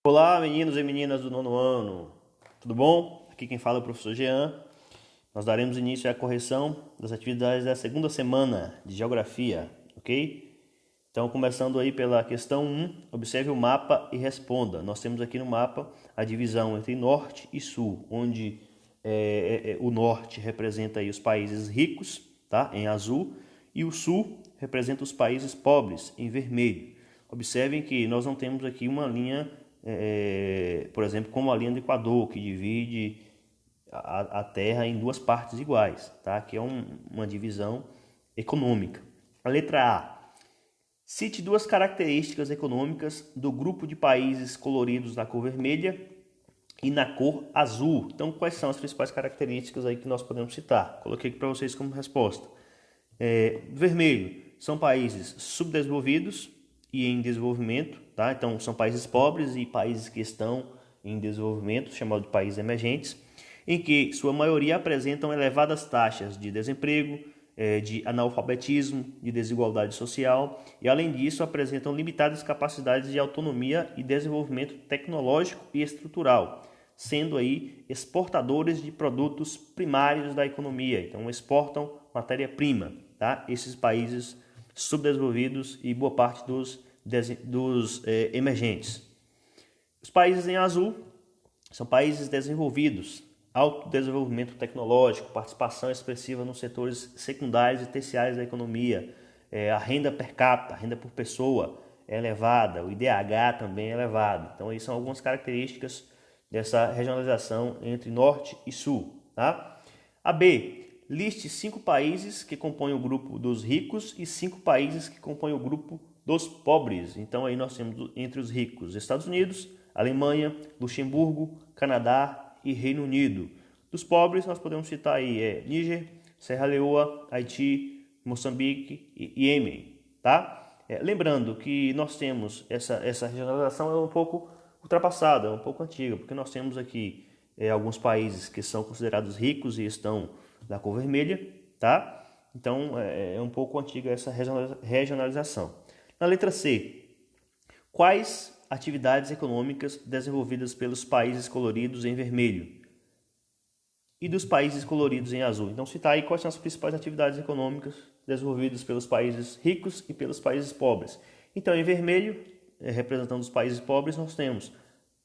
Olá, meninos e meninas do nono ano, tudo bom? Aqui quem fala é o professor Jean. Nós daremos início à correção das atividades da segunda semana de Geografia, ok? Então, começando aí pela questão 1, observe o mapa e responda. Nós temos aqui no mapa a divisão entre norte e sul, onde o norte representa aí os países ricos, tá? Em azul, e o sul representa os países pobres, em vermelho. Observem que nós não temos aqui uma linha, por exemplo, como a linha do Equador, que divide a Terra em duas partes iguais, tá? Que é uma divisão econômica. A letra A. Cite duas características econômicas do grupo de países coloridos na cor vermelha e na cor azul. Então, quais são as principais características aí que nós podemos citar? Coloquei aqui para vocês como resposta. Vermelho são países subdesenvolvidos e em desenvolvimento, tá? Então, são países pobres e países que estão em desenvolvimento, chamado de países emergentes, em que sua maioria apresentam elevadas taxas de desemprego, de analfabetismo, de desigualdade social e, além disso, apresentam limitadas capacidades de autonomia e desenvolvimento tecnológico e estrutural, sendo aí exportadores de produtos primários da economia. Então, exportam matéria-prima, tá? Esses países subdesenvolvidos e boa parte dos emergentes. Os países em azul são países desenvolvidos, alto desenvolvimento tecnológico, participação expressiva nos setores secundários e terciários da economia, a renda per capita, a renda por pessoa é elevada, o IDH também é elevado. Então, aí são algumas características dessa regionalização entre norte e sul. Tá? A B. Liste 5 países que compõem o grupo dos ricos e 5 países que compõem o grupo dos pobres. Então, aí nós temos entre os ricos Estados Unidos, Alemanha, Luxemburgo, Canadá e Reino Unido. Dos pobres, nós podemos citar aí Níger, Serra Leoa, Haiti, Moçambique e Iêmen, tá? Lembrando que nós temos essa regionalização é um pouco ultrapassada, é um pouco antiga, porque nós temos aqui alguns países que são considerados ricos e estão da cor vermelha, tá? Então é um pouco antiga essa regionalização. Na letra C, quais atividades econômicas desenvolvidas pelos países coloridos em vermelho e dos países coloridos em azul? Então, citar aí quais são as principais atividades econômicas desenvolvidas pelos países ricos e pelos países pobres. Então, em vermelho, representando os países pobres, nós temos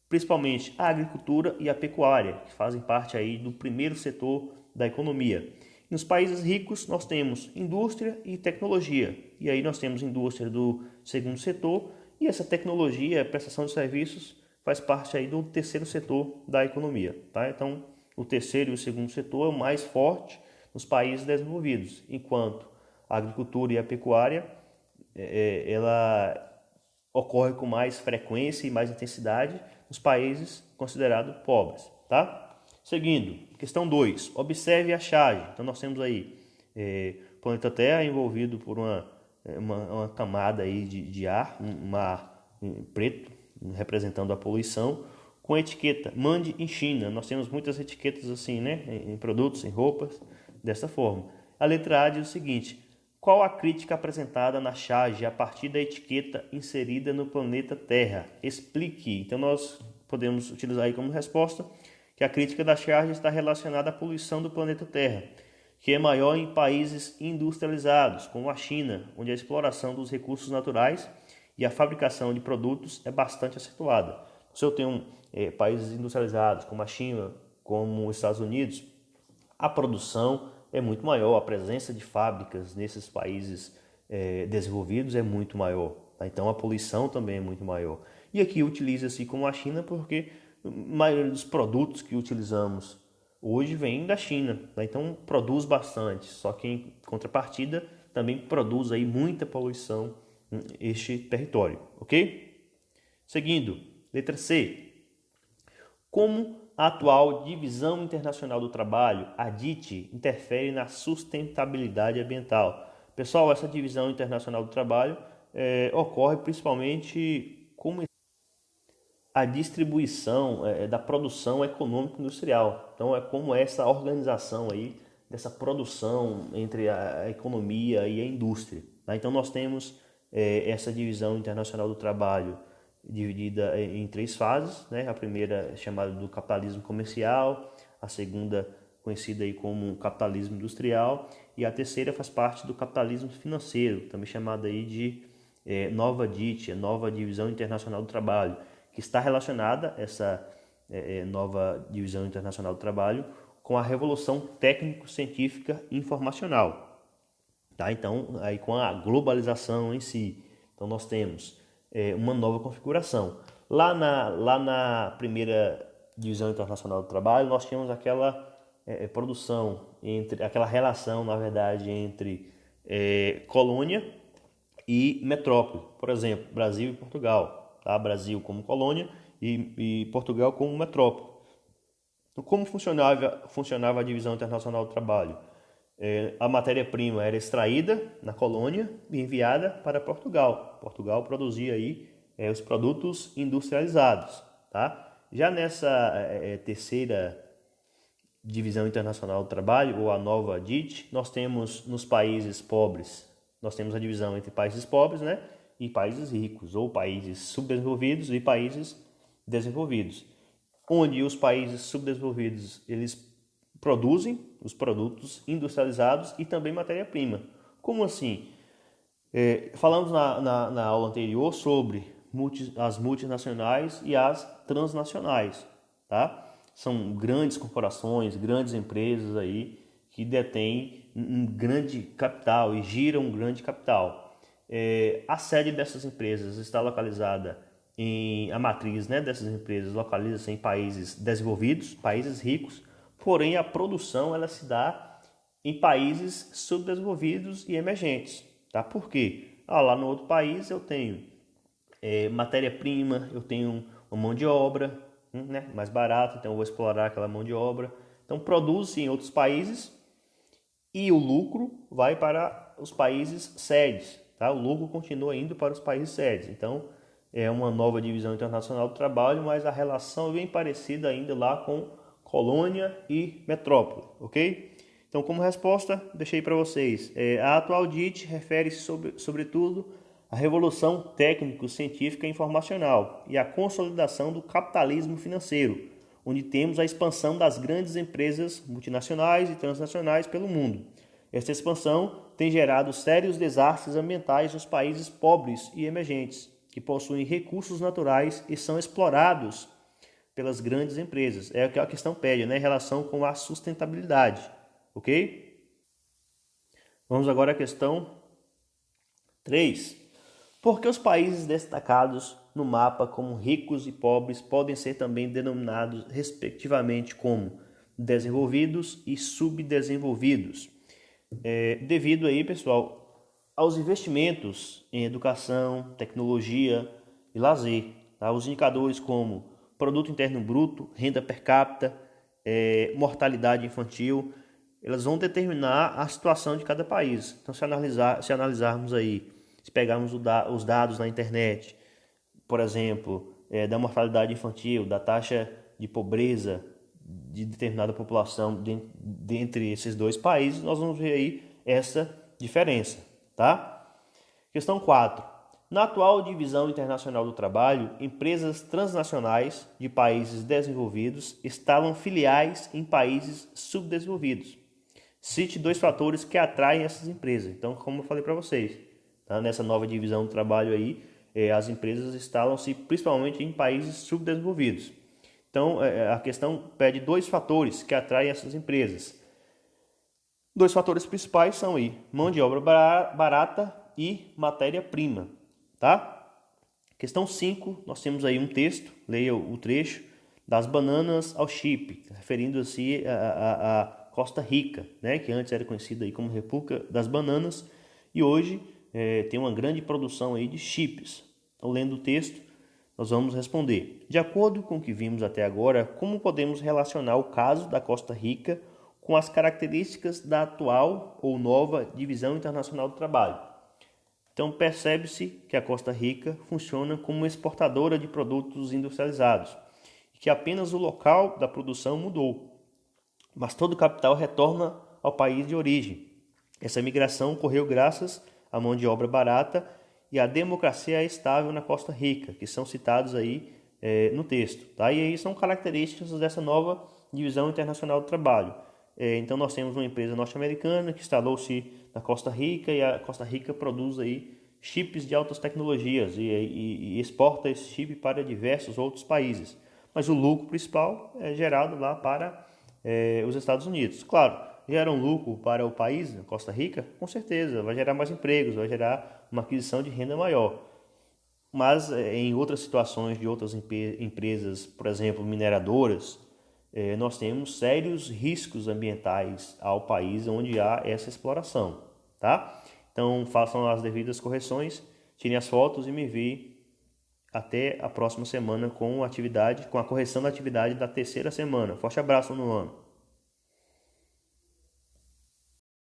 principalmente a agricultura e a pecuária, que fazem parte aí do primeiro setor da economia. Nos países ricos, nós temos indústria e tecnologia. E aí nós temos indústria do segundo setor e essa tecnologia, a prestação de serviços, faz parte aí do terceiro setor da economia. Tá? Então, o terceiro e o segundo setor é o mais forte nos países desenvolvidos, enquanto a agricultura e a pecuária ela ocorre com mais frequência e mais intensidade nos países considerados pobres. Tá? Seguindo, questão 2, observe a charge. Então nós temos aí o planeta Terra envolvido por uma camada aí de ar, um ar preto, representando a poluição, com a etiqueta Mande em China. Nós temos muitas etiquetas assim, né, em produtos, em roupas, dessa forma. A letra A diz o seguinte: qual a crítica apresentada na charge a partir da etiqueta inserida no planeta Terra? Explique. Então nós podemos utilizar aí como resposta que a crítica da charge está relacionada à poluição do planeta Terra, que é maior em países industrializados, como a China, onde a exploração dos recursos naturais e a fabricação de produtos é bastante acentuada. Se eu tenho países industrializados, como a China, como os Estados Unidos, a produção é muito maior, a presença de fábricas nesses países desenvolvidos é muito maior. Tá? Então a poluição também é muito maior. E aqui utiliza-se como a China porque a maioria dos produtos que utilizamos hoje vem da China. Tá? Então produz bastante, só que em contrapartida também produz aí muita poluição este território, ok? Seguindo, letra C. Como a atual Divisão Internacional do Trabalho, a DIT, interfere na sustentabilidade ambiental? Pessoal, essa Divisão Internacional do Trabalho ocorre principalmente como a distribuição da produção econômica industrial. Então, é como essa organização aí dessa produção entre a economia e a indústria. Tá? Então, nós temos essa Divisão Internacional do Trabalho dividida em 3 fases, né? A primeira é chamada do capitalismo comercial, a segunda conhecida aí como capitalismo industrial, e a terceira faz parte do capitalismo financeiro, também chamada aí de nova DIT, a nova divisão internacional do trabalho, que está relacionada, essa nova divisão internacional do trabalho, com a revolução técnico-científica informacional, tá? Então, aí com a globalização em si, então nós temos uma nova configuração. Lá na primeira divisão internacional do trabalho, nós tínhamos aquela produção, aquela relação, na verdade, entre colônia e metrópole. Por exemplo, Brasil e Portugal. Tá? Brasil como colônia e Portugal como metrópole. Então, como funcionava a divisão internacional do trabalho? A matéria-prima era extraída na colônia e enviada para Portugal. Portugal produzia aí os produtos industrializados. Tá? Já nessa terceira divisão internacional do trabalho, ou a nova DIT, nós temos nos países pobres, nós temos a divisão entre países pobres, né, e países ricos, ou países subdesenvolvidos e países desenvolvidos, onde os países subdesenvolvidos eles produzem os produtos industrializados e também matéria-prima. Como assim? Falamos na aula anterior sobre as multinacionais e as transnacionais, tá? São grandes corporações, grandes empresas aí que detêm um grande capital e giram um grande capital. A sede dessas empresas está localizada a matriz, né, dessas empresas localiza-se em países desenvolvidos, países ricos, porém a produção ela se dá em países subdesenvolvidos e emergentes. Tá? Por quê? Lá no outro país eu tenho matéria-prima, eu tenho uma mão de obra, né, mais barata, então eu vou explorar aquela mão de obra. Então produz-se em outros países e o lucro vai para os países sedes. Tá? O lucro continua indo para os países sedes. Então é uma nova divisão internacional do trabalho, mas a relação é bem parecida ainda lá com colônia e metrópole, ok? Então, como resposta, deixei para vocês. A atual DIT refere-se sobretudo à revolução técnico-científica e informacional e à consolidação do capitalismo financeiro, onde temos a expansão das grandes empresas multinacionais e transnacionais pelo mundo. Esta expansão tem gerado sérios desastres ambientais nos países pobres e emergentes, que possuem recursos naturais e são explorados pelas grandes empresas. É o que a questão pede, né? Em relação com a sustentabilidade, ok? Vamos agora à questão 3. Por que os países destacados no mapa como ricos e pobres podem ser também denominados respectivamente como desenvolvidos e subdesenvolvidos? Devido aí, pessoal, aos investimentos em educação, tecnologia e lazer. Tá? Os indicadores como produto interno bruto, renda per capita, mortalidade infantil, elas vão determinar a situação de cada país. Então, se analisarmos aí, se pegarmos os dados na internet, por exemplo, da mortalidade infantil, da taxa de pobreza de determinada população dentre esses dois países, nós vamos ver aí essa diferença. Tá? Questão 4. Na atual divisão internacional do trabalho, empresas transnacionais de países desenvolvidos instalam filiais em países subdesenvolvidos. Cite 2 fatores que atraem essas empresas. Então, como eu falei para vocês, tá? Nessa nova divisão do trabalho aí, as empresas instalam-se principalmente em países subdesenvolvidos. Então, a questão pede 2 fatores que atraem essas empresas. 2 fatores principais são aí, mão de obra barata e matéria-prima, tá? Questão 5, nós temos aí um texto, leia o trecho, das bananas ao chip, referindo-se a Costa Rica, né, que antes era conhecida aí como República das Bananas e hoje tem uma grande produção aí de chips. Então, lendo o texto, nós vamos responder. De acordo com o que vimos até agora, como podemos relacionar o caso da Costa Rica com as características da atual ou nova divisão internacional do trabalho? Então, percebe-se que a Costa Rica funciona como exportadora de produtos industrializados e que apenas o local da produção mudou, mas todo o capital retorna ao país de origem. Essa migração ocorreu graças à mão de obra barata e a democracia é estável na Costa Rica, que são citados aí no texto. Tá? E aí são características dessa nova divisão internacional do trabalho. Então nós temos uma empresa norte-americana que instalou-se na Costa Rica e a Costa Rica produz aí chips de altas tecnologias e exporta esse chip para diversos outros países. Mas o lucro principal é gerado lá para os Estados Unidos. Claro, gera um lucro para o país, Costa Rica, com certeza, vai gerar mais empregos, vai gerar uma aquisição de renda maior. Mas em outras situações de outras empresas, por exemplo, mineradoras, nós temos sérios riscos ambientais ao país onde há essa exploração, tá? Então façam as devidas correções, tirem as fotos e me enviem até a próxima semana com a correção da atividade da terceira semana. Forte abraço no ano.